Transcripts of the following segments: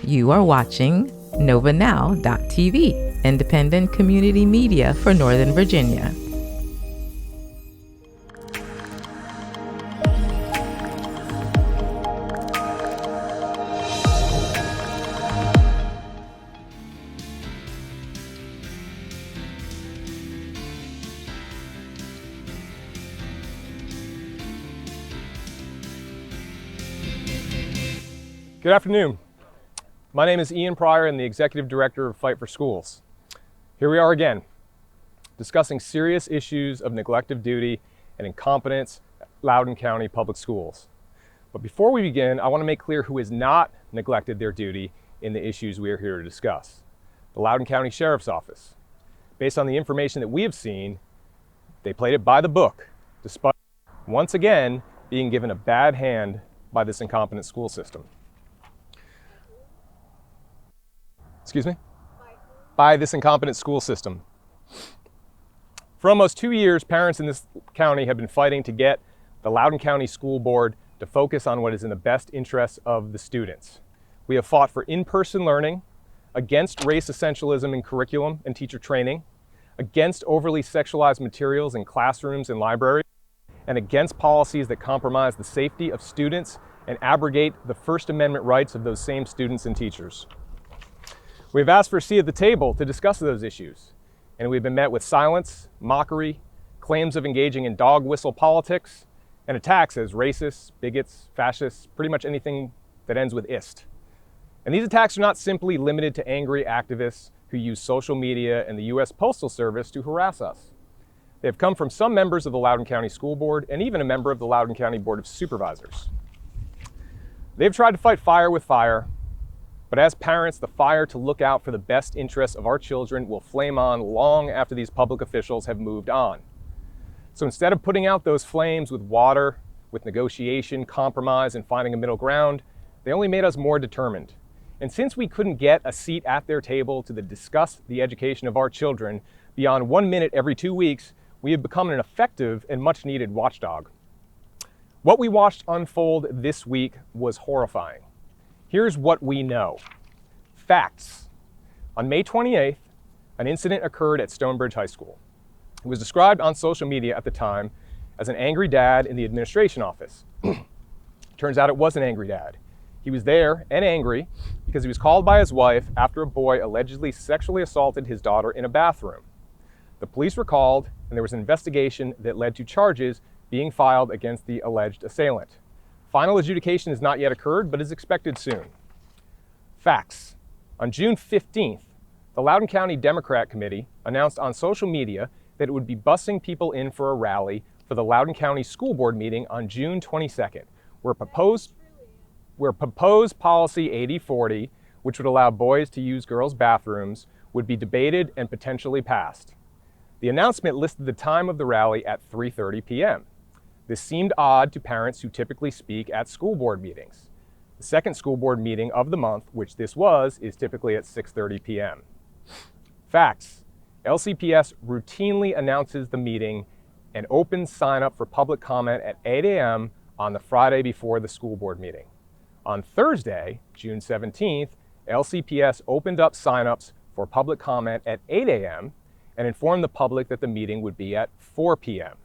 You are watching NOVANOW.TV, independent community media for Northern Virginia. Good afternoon. My name is Ian Pryor. I'm the Executive Director of Fight for Schools. Here we are again, discussing serious issues of neglect of duty and incompetence at Loudoun County Public Schools. But before we begin, I want to make clear who has not neglected their duty in the issues we are here to discuss. The Loudoun County Sheriff's Office. Based on the information that we have seen, they played it by the book, despite once again being given a bad hand by this incompetent school system. By this incompetent school system. For almost 2 years, parents in this county have been fighting to get the Loudoun County School Board to focus on what is in the best interests of the students. We have fought for in-person learning, against race essentialism in curriculum and teacher training, against overly sexualized materials in classrooms and libraries, and against policies that compromise the safety of students and abrogate the First Amendment rights of those same students and teachers. We've asked for a seat at the table to discuss those issues, and we've been met with silence, mockery, claims of engaging in dog whistle politics, and attacks as racists, bigots, fascists, pretty much anything that ends with "ist." And these attacks are not simply limited to angry activists who use social media and the U.S. Postal Service to harass us. They have come from some members of the Loudoun County School Board and even a member of the Loudoun County Board of Supervisors. They've tried to fight fire with fire, but as parents, the fire to look out for the best interests of our children will flame on long after these public officials have moved on. So instead of putting out those flames with water, with negotiation, compromise, and finding a middle ground, they only made us more determined. And since we couldn't get a seat at their table to discuss the education of our children beyond 1 minute every 2 weeks, we have become an effective and much needed watchdog. What we watched unfold this week was horrifying. Here's what we know. Facts. On May 28th, an incident occurred at Stonebridge High School. It was described on social media at the time as an angry dad in the administration office. Turns out it was an angry dad. He was there and angry because he was called by his wife after a boy allegedly sexually assaulted his daughter in a bathroom. The police were called, and there was an investigation that led to charges being filed against the alleged assailant. Final adjudication has not yet occurred, but is expected soon. Facts. On June 15th, the Loudoun County Democrat Committee announced on social media that it would be busing people in for a rally for the Loudoun County School Board meeting on June 22nd, where proposed policy 8040, which would allow boys to use girls' bathrooms, would be debated and potentially passed. The announcement listed the time of the rally at 3:30 p.m. This seemed odd to parents who typically speak at school board meetings. The second school board meeting of the month, which this was, is typically at 6:30 p.m. Facts. LCPS routinely announces the meeting and opens sign up for public comment at 8 a.m. on the Friday before the school board meeting. On Thursday, June 17th, LCPS opened up signups for public comment at 8 a.m. and informed the public that the meeting would be at 4 p.m.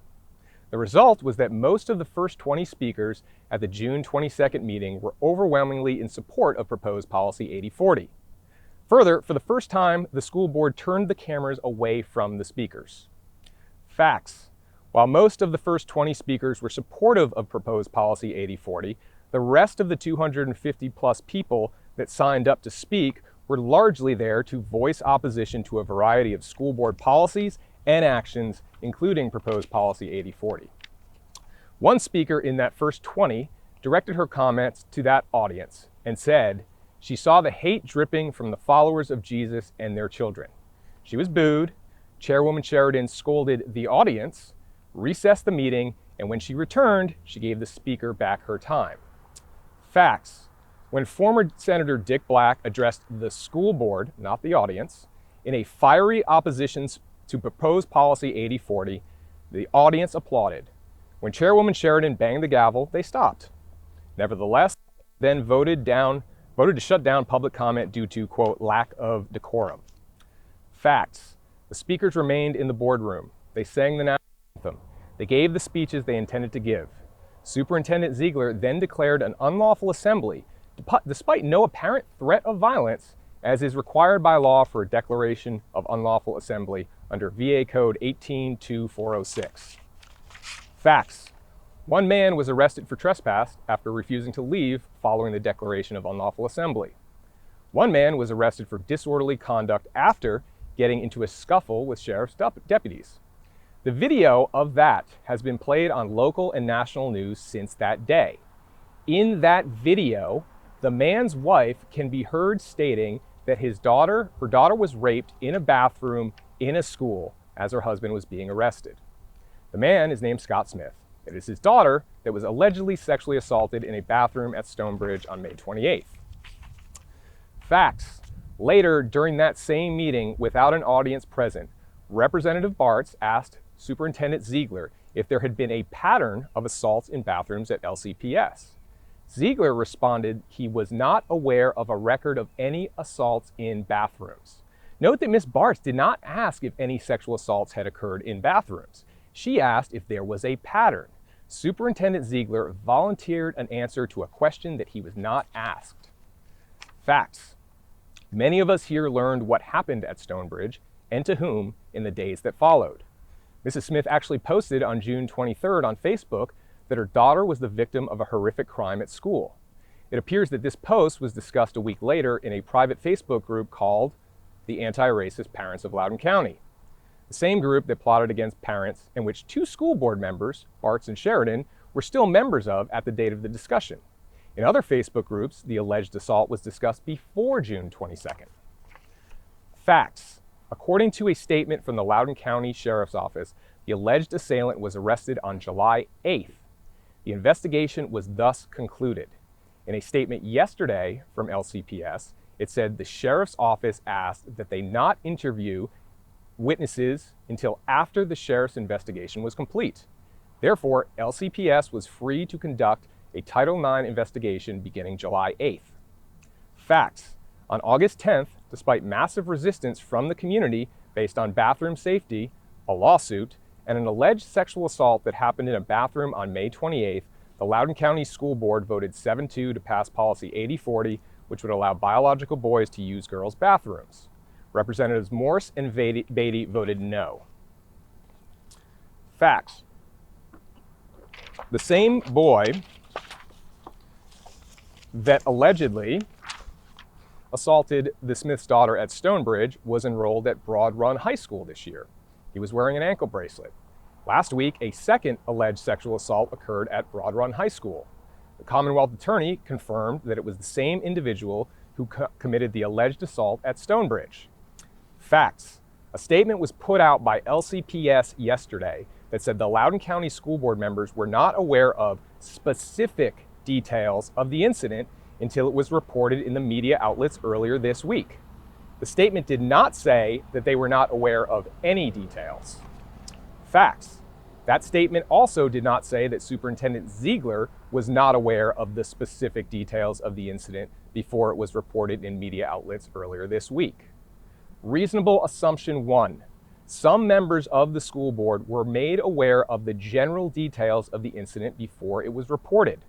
The result was that most of the first 20 speakers at the June 22nd meeting were overwhelmingly in support of proposed policy 8040. Further, for the first time, the school board turned the cameras away from the speakers. Facts. While most of the first 20 speakers were supportive of proposed policy 8040, the rest of the 250 plus people that signed up to speak were largely there to voice opposition to a variety of school board policies and actions, including proposed policy 8040. One speaker in that first 20 directed her comments to that audience and said she saw the hate dripping from the followers of Jesus and their children. She was booed. Chairwoman Sheridan scolded the audience, recessed the meeting, and when she returned, she gave the speaker back her time. Facts. When former Senator Dick Black addressed the school board, not the audience, in a fiery opposition to proposed policy 8040, the audience applauded. When Chairwoman Sheridan banged the gavel, they stopped. Nevertheless, then voted voted to shut down public comment due to, quote, lack of decorum. Facts. The speakers remained in the boardroom. They sang the national anthem. They gave the speeches they intended to give. Superintendent Ziegler then declared an unlawful assembly, despite no apparent threat of violence, as is required by law for a declaration of unlawful assembly under VA Code 18-2406. Facts. One man was arrested for trespass after refusing to leave following the declaration of unlawful assembly. One man was arrested for disorderly conduct after getting into a scuffle with sheriff's deputies. The video of that has been played on local and national news since that day. In that video, the man's wife can be heard stating that her daughter was raped in a bathroom in a school as her husband was being arrested. The man is named Scott Smith. It is his daughter that was allegedly sexually assaulted in a bathroom at Stonebridge on May 28th. Facts. Later, during that same meeting, without an audience present, Representative Bartz asked Superintendent Ziegler if there had been a pattern of assaults in bathrooms at LCPS. Ziegler responded he was not aware of a record of any assaults in bathrooms. Note that Ms. Bartz did not ask if any sexual assaults had occurred in bathrooms. She asked if there was a pattern. Superintendent Ziegler volunteered an answer to a question that he was not asked. Facts. Many of us here learned what happened at Stonebridge and to whom in the days that followed. Mrs. Smith actually posted on June 23rd on Facebook that her daughter was the victim of a horrific crime at school. It appears that this post was discussed a week later in a private Facebook group called the Anti-Racist Parents of Loudoun County, the same group that plotted against parents and which two school board members, Bartz and Sheridan, were still members of at the date of the discussion. In other Facebook groups, the alleged assault was discussed before June 22nd. Facts. According to a statement from the Loudoun County Sheriff's Office, the alleged assailant was arrested on July 8th. The investigation was thus concluded. In a statement yesterday from LCPS, it said the Sheriff's Office asked that they not interview witnesses until after the Sheriff's investigation was complete. Therefore, LCPS was free to conduct a Title IX investigation beginning July 8th. Facts. On August 10th, despite massive resistance from the community based on bathroom safety, a lawsuit, and an alleged sexual assault that happened in a bathroom on May 28th, the Loudoun County School Board voted 7-2 to pass Policy 8040, which would allow biological boys to use girls' bathrooms. Representatives Morse and Beatty voted no. Facts. The same boy that allegedly assaulted the Smith's daughter at Stonebridge was enrolled at Broad Run High School this year. He was wearing an ankle bracelet. Last week, a second alleged sexual assault occurred at Broad Run High School. The Commonwealth Attorney confirmed that it was the same individual who committed the alleged assault at Stonebridge. Facts. A statement was put out by LCPS yesterday that said the Loudoun County School Board members were not aware of specific details of the incident until it was reported in the media outlets earlier this week. The statement did not say that they were not aware of any details. Facts. That statement also did not say that Superintendent Ziegler was not aware of the specific details of the incident before it was reported in media outlets earlier this week. Reasonable assumption 1. Some members of the school board were made aware of the general details of the incident before it was reported.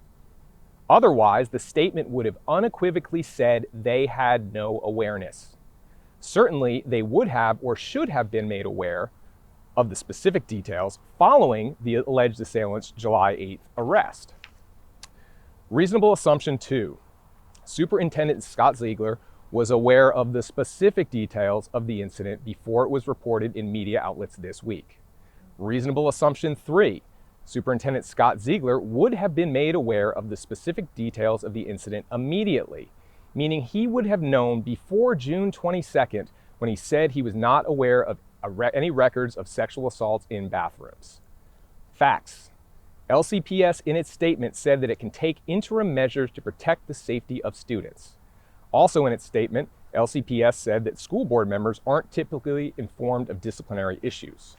Otherwise, the statement would have unequivocally said they had no awareness. Certainly, they would have or should have been made aware of the specific details following the alleged assailant's July 8th arrest. Reasonable assumption 2. Superintendent Scott Ziegler was aware of the specific details of the incident before it was reported in media outlets this week. Reasonable assumption 3. Superintendent Scott Ziegler would have been made aware of the specific details of the incident immediately, meaning he would have known before June 22nd when he said he was not aware of any records of sexual assaults in bathrooms. Facts. LCPS in its statement said that it can take interim measures to protect the safety of students. Also in its statement, LCPS said that school board members aren't typically informed of disciplinary issues.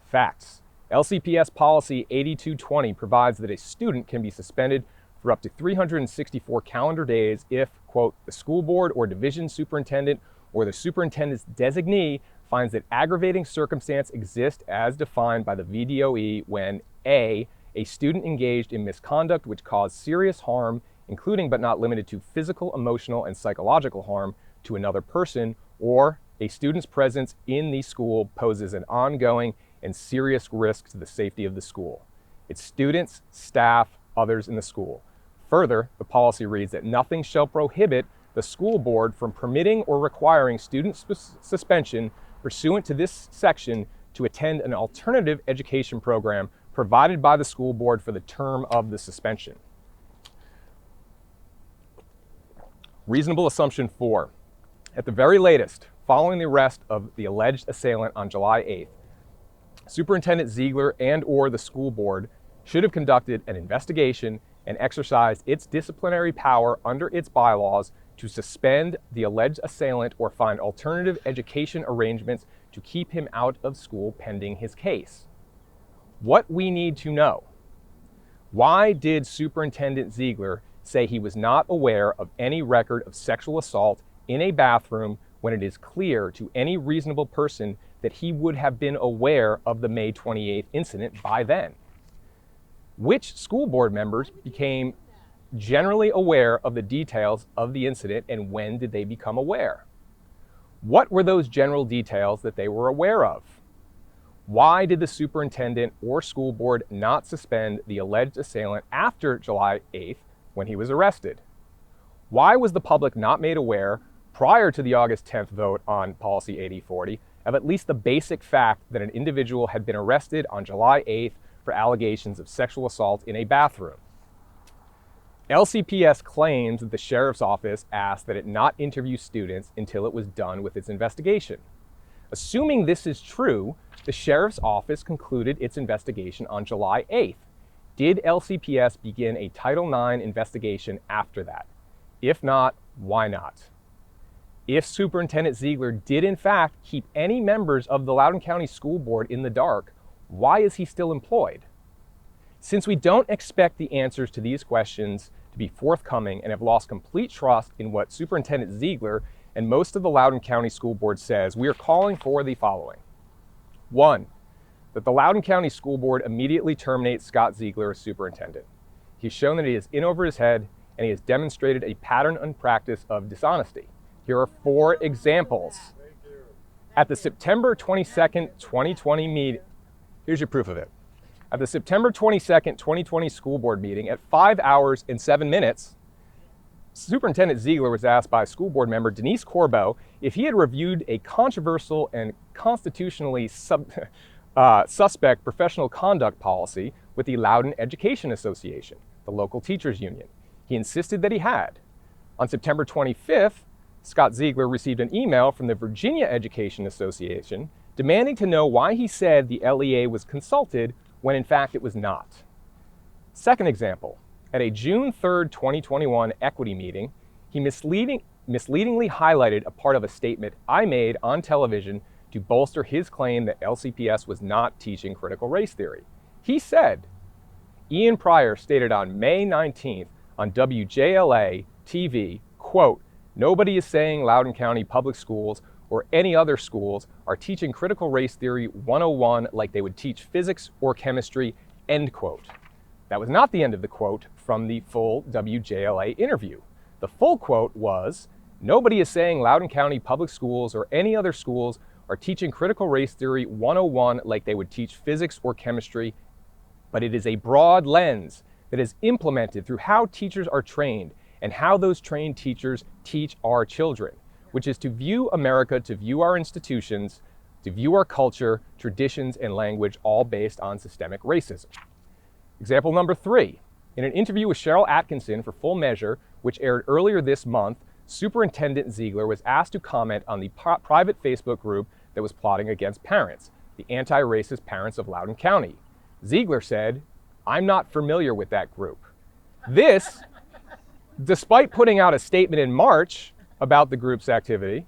Facts. LCPS policy 8220 provides that a student can be suspended for up to 364 calendar days if, quote, the school board or division superintendent or the superintendent's designee finds that aggravating circumstance exists as defined by the VDOE when A, a student engaged in misconduct which caused serious harm, including but not limited to physical, emotional, and psychological harm to another person, or a student's presence in the school poses an ongoing and serious risk to the safety of the school, its students, staff, others in the school. Further, the policy reads that nothing shall prohibit the school board from permitting or requiring student suspension pursuant to this section to attend an alternative education program provided by the school board for the term of the suspension. Reasonable assumption 4. At the very latest, following the arrest of the alleged assailant on July 8th, Superintendent Ziegler and/or the school board should have conducted an investigation and exercised its disciplinary power under its bylaws to suspend the alleged assailant or find alternative education arrangements to keep him out of school pending his case. What we need to know: why did Superintendent Ziegler say he was not aware of any record of sexual assault in a bathroom when it is clear to any reasonable person that he would have been aware of the May 28th incident by then? Which school board members became generally aware of the details of the incident, and when did they become aware? What were those general details that they were aware of? Why did the superintendent or school board not suspend the alleged assailant after July 8th when he was arrested? Why was the public not made aware prior to the August 10th vote on Policy 8040 of at least the basic fact that an individual had been arrested on July 8th for allegations of sexual assault in a bathroom? LCPS claims that the sheriff's office asked that it not interview students until it was done with its investigation. Assuming this is true, the sheriff's office concluded its investigation on July 8th. Did LCPS begin a Title IX investigation after that? If not, why not? If Superintendent Ziegler did in fact keep any members of the Loudoun County School Board in the dark, why is he still employed? Since we don't expect the answers to these questions to be forthcoming and have lost complete trust in what Superintendent Ziegler and most of the Loudoun County School Board says, we are calling for the following. 1, that the Loudoun County School Board immediately terminate Scott Ziegler as superintendent. He's shown that he is in over his head, and he has demonstrated a pattern and practice of dishonesty. Here are 4 examples. At the September 22nd, 2020 meeting, here's your proof of it. At the September 22nd, 2020 school board meeting at 5 hours and 7 minutes, Superintendent Ziegler was asked by school board member Denise Corbeau if he had reviewed a controversial and constitutionally suspect professional conduct policy with the Loudoun Education Association, the local teachers union. He insisted that he had. On September 25th, Scott Ziegler received an email from the Virginia Education Association demanding to know why he said the LEA was consulted when in fact it was not. Second example, at a June 3rd, 2021 equity meeting, he misleadingly highlighted a part of a statement I made on television to bolster his claim that LCPS was not teaching critical race theory. He said, Ian Pryor stated on May 19th on WJLA TV, quote, "Nobody is saying Loudoun County Public Schools or any other schools are teaching critical race theory 101 like they would teach physics or chemistry," end quote. That was not the end of the quote from the full WJLA interview. The full quote was, "Nobody is saying Loudoun County Public Schools or any other schools are teaching critical race theory 101 like they would teach physics or chemistry, but it is a broad lens that is implemented through how teachers are trained and how those trained teachers teach our children, which is to view America, to view our institutions, to view our culture, traditions, and language, all based on systemic racism." Example number 3. In an interview with Cheryl Atkinson for Full Measure, which aired earlier this month, Superintendent Ziegler was asked to comment on the private Facebook group that was plotting against parents, the anti-racist parents of Loudoun County. Ziegler said, "I'm not familiar with that group." This, despite putting out a statement in March about the group's activity,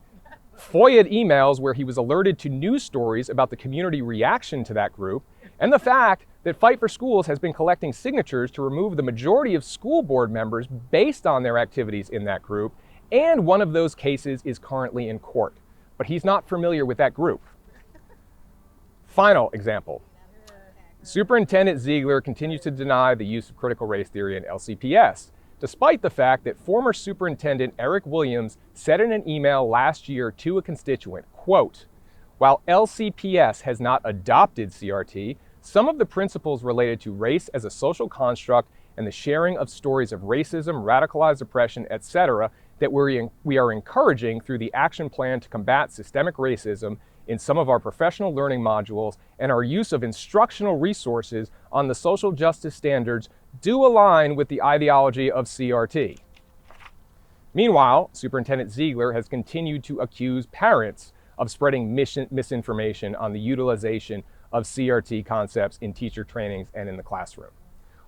FOIA'd emails where he was alerted to news stories about the community reaction to that group, and the fact that Fight for Schools has been collecting signatures to remove the majority of school board members based on their activities in that group, and one of those cases is currently in court. But he's not familiar with that group. Final example. Superintendent Ziegler continues to deny the use of critical race theory in LCPS, despite the fact that former Superintendent Eric Williams said in an email last year to a constituent, quote, "While LCPS has not adopted CRT, some of the principles related to race as a social construct and the sharing of stories of racism, radicalized oppression, etc., that we are encouraging through the action plan to combat systemic racism in some of our professional learning modules and our use of instructional resources on the social justice standards do align with the ideology of CRT." Meanwhile, Superintendent Ziegler has continued to accuse parents of spreading misinformation on the utilization of CRT concepts in teacher trainings and in the classroom.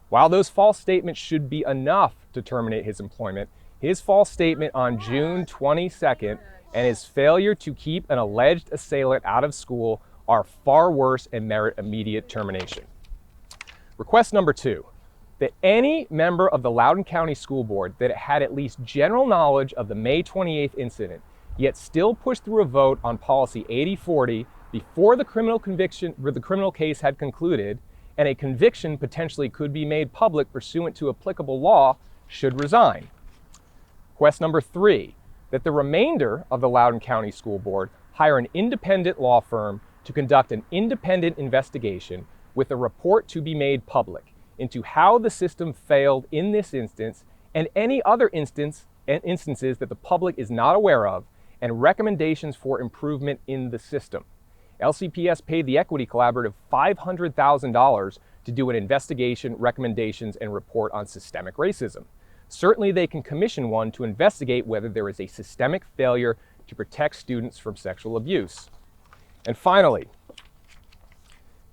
While those false statements should be enough to terminate his employment, his false statement on June 22nd and his failure to keep an alleged assailant out of school are far worse and merit immediate termination. Request number 2, that any member of the Loudoun County School Board that had at least general knowledge of the May 28th incident, yet still pushed through a vote on policy 8040 before the criminal case had concluded and a conviction potentially could be made public pursuant to applicable law, should resign. Request number 3, that the remainder of the Loudoun County School Board hire an independent law firm to conduct an independent investigation with a report to be made public into how the system failed in this instance and any other instances that the public is not aware of, and recommendations for improvement in the system. LCPS paid the Equity Collaborative $500,000 to do an investigation, recommendations, and report on systemic racism. Certainly they can commission one to investigate whether there is a systemic failure to protect students from sexual abuse. And finally,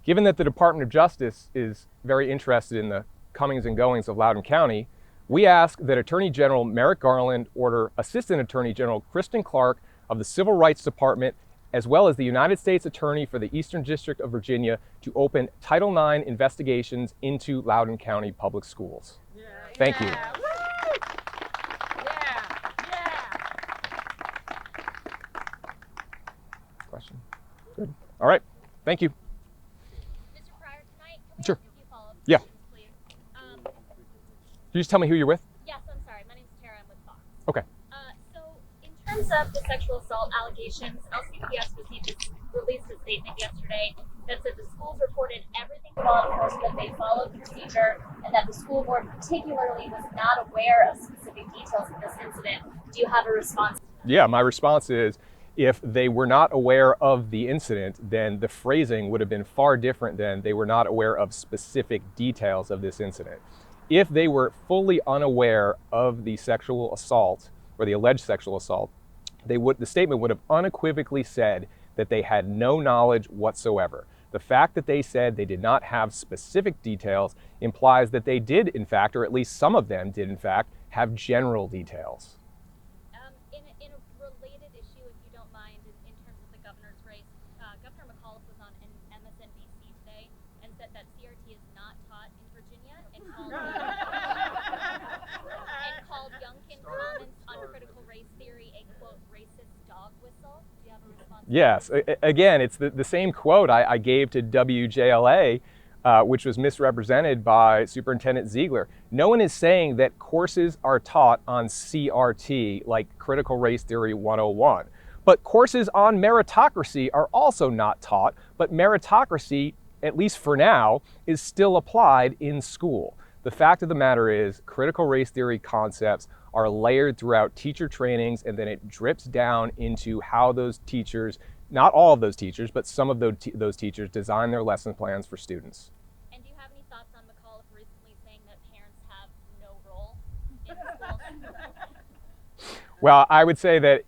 given that the Department of Justice is very interested in the comings and goings of Loudoun County, we ask that Attorney General Merrick Garland order Assistant Attorney General Kristen Clark of the Civil Rights Department, as well as the United States Attorney for the Eastern District of Virginia, to open Title IX investigations into Loudoun County Public Schools. Thank you. Question? Good. All right. Thank you. Mr. Pryor, tonight, can we Sure. ask a few follow-up Yeah. questions, please? Can you just tell me who you're with? Yes, I'm sorry. My name's Tara. I'm with Fox. Okay. So, in terms of the sexual assault allegations, LCPS released a statement yesterday that said the schools reported everything to law enforcement, they followed procedure, and that the school board particularly was not aware of specific details of this incident. Do you have a response? Yeah, my response is, if they were not aware of the incident, then the phrasing would have been far different than they were not aware of specific details of this incident. If they were fully unaware of the sexual assault or the alleged sexual assault, the statement would have unequivocally said that they had no knowledge whatsoever. The fact that they said they did not have specific details implies that they did, in fact, or at least some of them did, in fact, have general details. In a related issue, if you don't mind, in terms of the governor's race, Governor McAuliffe was on MSNBC today and said that CRT is not taught in Virginia, and called Youngkin comments on critical race theory a, quote, racist dog whistle. Do you have a response? Yes. Again, it's the same quote I gave to WJLA, which was misrepresented by Superintendent Ziegler. No one is saying that courses are taught on CRT, like Critical Race Theory 101. But courses on meritocracy are also not taught, but meritocracy, at least for now, is still applied in school. The fact of the matter is, critical race theory concepts are layered throughout teacher trainings, and then it drips down into how those teachers, not all of those teachers, but some of those teachers design their lesson plans for students. And do you have any thoughts on McAuliffe recently saying that parents have no role in schools? Well, I would say that,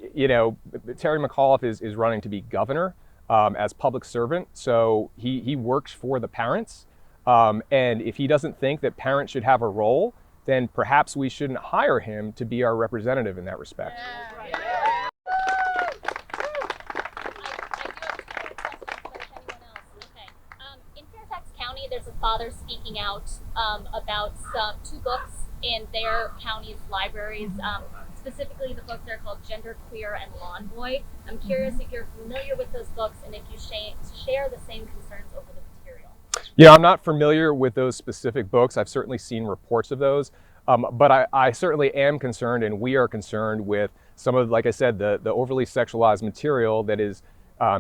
Terry McAuliffe is running to be governor as public servant, so he works for the parents. And if he doesn't think that parents should have a role, then perhaps we shouldn't hire him to be our representative in that respect. I do have a question for if anyone else. Okay. In Fairfax County, fathers speaking out about two books in their county's libraries. Specifically, the books are called Gender Queer and Lawn Boy. I'm curious if you're familiar with those books and if you share the same concerns over the material. Yeah, I'm not familiar with those specific books. I've certainly seen reports of those, but I certainly am concerned, and we are concerned with some of, like I said, the overly sexualized material that is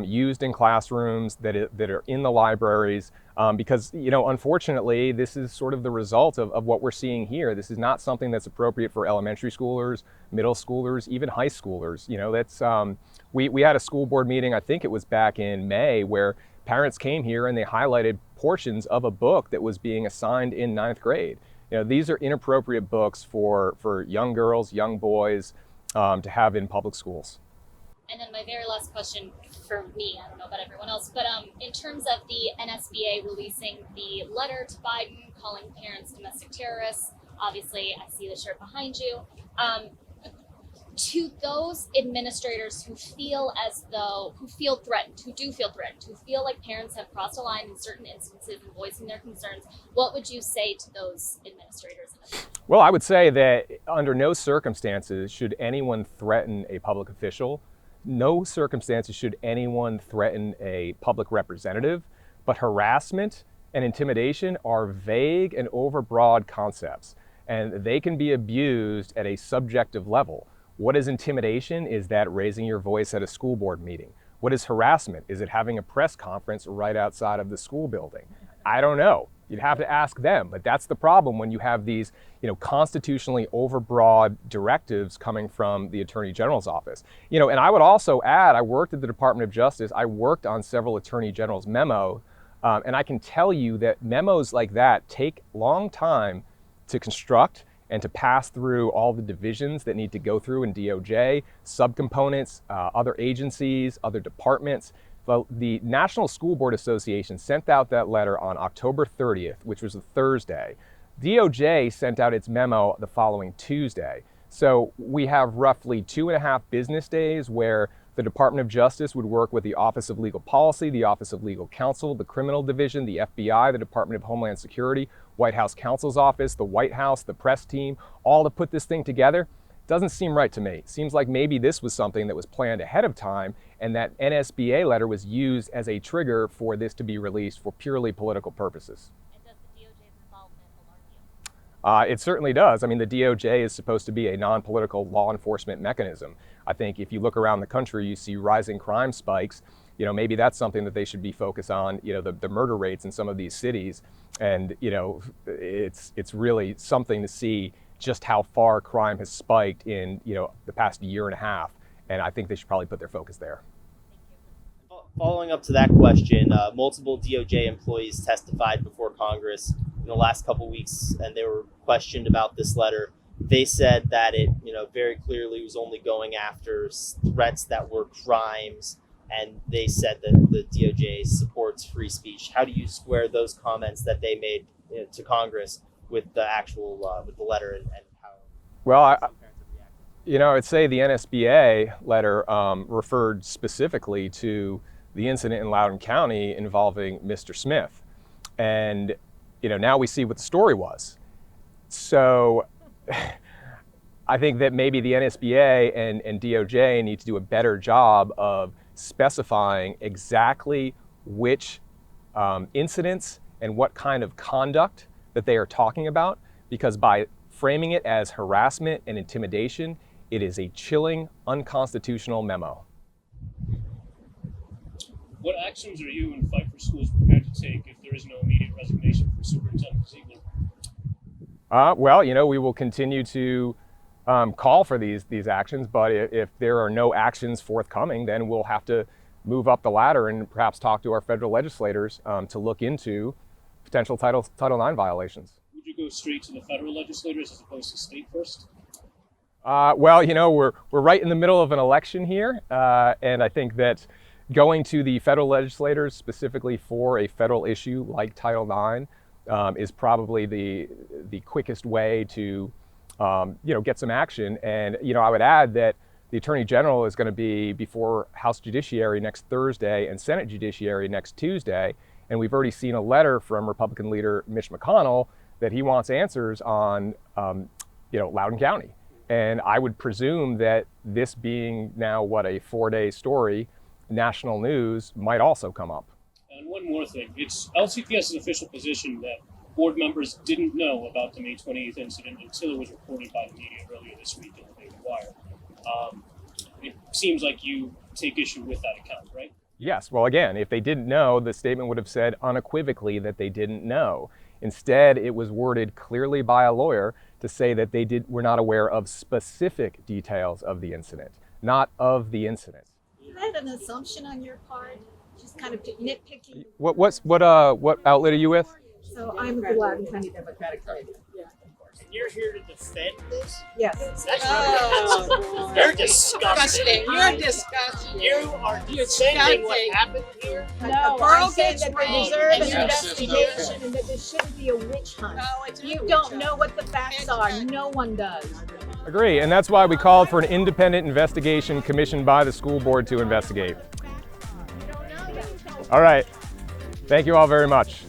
used in classrooms, that are in the libraries, because, you know, unfortunately, this is sort of the result of what we're seeing here. This is not something that's appropriate for elementary schoolers, middle schoolers, even high schoolers. You know, that's we had a school board meeting, I think it was back in May, where parents came here and they highlighted portions of a book that was being assigned in 9th grade. You know, these are inappropriate books for young girls, young boys to have in public schools. And then my very last question for me, I don't know about everyone else, but in terms of the NSBA releasing the letter to Biden calling parents domestic terrorists, obviously I see the shirt behind you, to those administrators who feel threatened, who feel like parents have crossed a line in certain instances in voicing their concerns, what would you say to those administrators? Well, I would say that under no circumstances should anyone threaten a public official. No circumstances should anyone threaten a public representative, but harassment and intimidation are vague and overbroad concepts, and they can be abused at a subjective level. What is intimidation? Is that raising your voice at a school board meeting? What is harassment? Is it having a press conference right outside of the school building? I don't know. You'd have to ask them, but that's the problem when you have these, you know, constitutionally overbroad directives coming from the Attorney General's office. You know, and I would also add, I worked at the Department of Justice. I worked on several Attorney General's memos, and I can tell you that memos like that take a long time to construct and to pass through all the divisions that need to go through in DOJ, subcomponents, other agencies, other departments. The National School Board Association sent out that letter on October 30th, which was a Thursday. DOJ sent out its memo the following Tuesday. So we have roughly 2.5 business days where the Department of Justice would work with the Office of Legal Policy, the Office of Legal Counsel, the Criminal Division, the FBI, the Department of Homeland Security, White House Counsel's Office, the White House, the press team, all to put this thing together. Doesn't seem right to me. Seems like maybe this was something that was planned ahead of time, and that NSBA letter was used as a trigger for this to be released for purely political purposes. And does the DOJ's involvement alarm you? It certainly does. I mean, the DOJ is supposed to be a non-political law enforcement mechanism. I think if you look around the country, you see rising crime spikes. You know, maybe that's something that they should be focused on, you know, the murder rates in some of these cities. And, you know, it's really something to see just how far crime has spiked in, you know, the past year and a half. And I think they should probably put their focus there. Following up to that question, multiple DOJ employees testified before Congress in the last couple weeks, and they were questioned about this letter. They said that it, you know, very clearly was only going after threats that were crimes, and they said that the DOJ supports free speech. How do you square those comments that they made to Congress with the actual with the letter and how? Well, you know, I'd say the NSBA letter referred specifically to the incident in Loudoun County involving Mr. Smith, and you know, now we see what the story was. So I think that maybe the NSBA and DOJ need to do a better job of specifying exactly which incidents and what kind of conduct that they are talking about, because by framing it as harassment and intimidation, it is a chilling, unconstitutional memo. What actions are you and Fight for Schools prepared to take if there is no immediate resignation for Superintendent Ziegler? Well, you know, we will continue to call for these actions, but if there are no actions forthcoming, then we'll have to move up the ladder and perhaps talk to our federal legislators to look into potential Title IX violations. Would you go straight to the federal legislators as opposed to state first? Well, you know, we're right in the middle of an election here, and I think that going to the federal legislators specifically for a federal issue like Title IX is probably the quickest way to you know, get some action. And you know, I would add that the Attorney General is going to be before House Judiciary next Thursday and Senate Judiciary next Tuesday, And we've already seen a letter from Republican leader Mitch McConnell that he wants answers on, Loudoun County. And I would presume that this being now, a 4-day story, national news might also come up. And one more thing, it's LCPS's official position that board members didn't know about the May 28th incident until it was reported by the media earlier this week in the Daily Wire. It seems like you take issue with that account, right? Yes. Well, again, if they didn't know, the statement would have said unequivocally that they didn't know. Instead, it was worded clearly by a lawyer to say that they were not aware of specific details of the incident, not of the incident. Is that an assumption on your part? Just kind of nitpicking? What outlet are you with? So I'm the Loudoun County Democratic Party. And you're here to defend this? Yes. That's really You're disgusting. You're disgusting. You are defending what happened here. No, I'm saying that they deserve an investigation and that this shouldn't be a witch hunt. You don't know what the facts are. No one does. Agree, and that's why we called for an independent investigation commissioned by the school board to investigate. All right. Thank you all very much.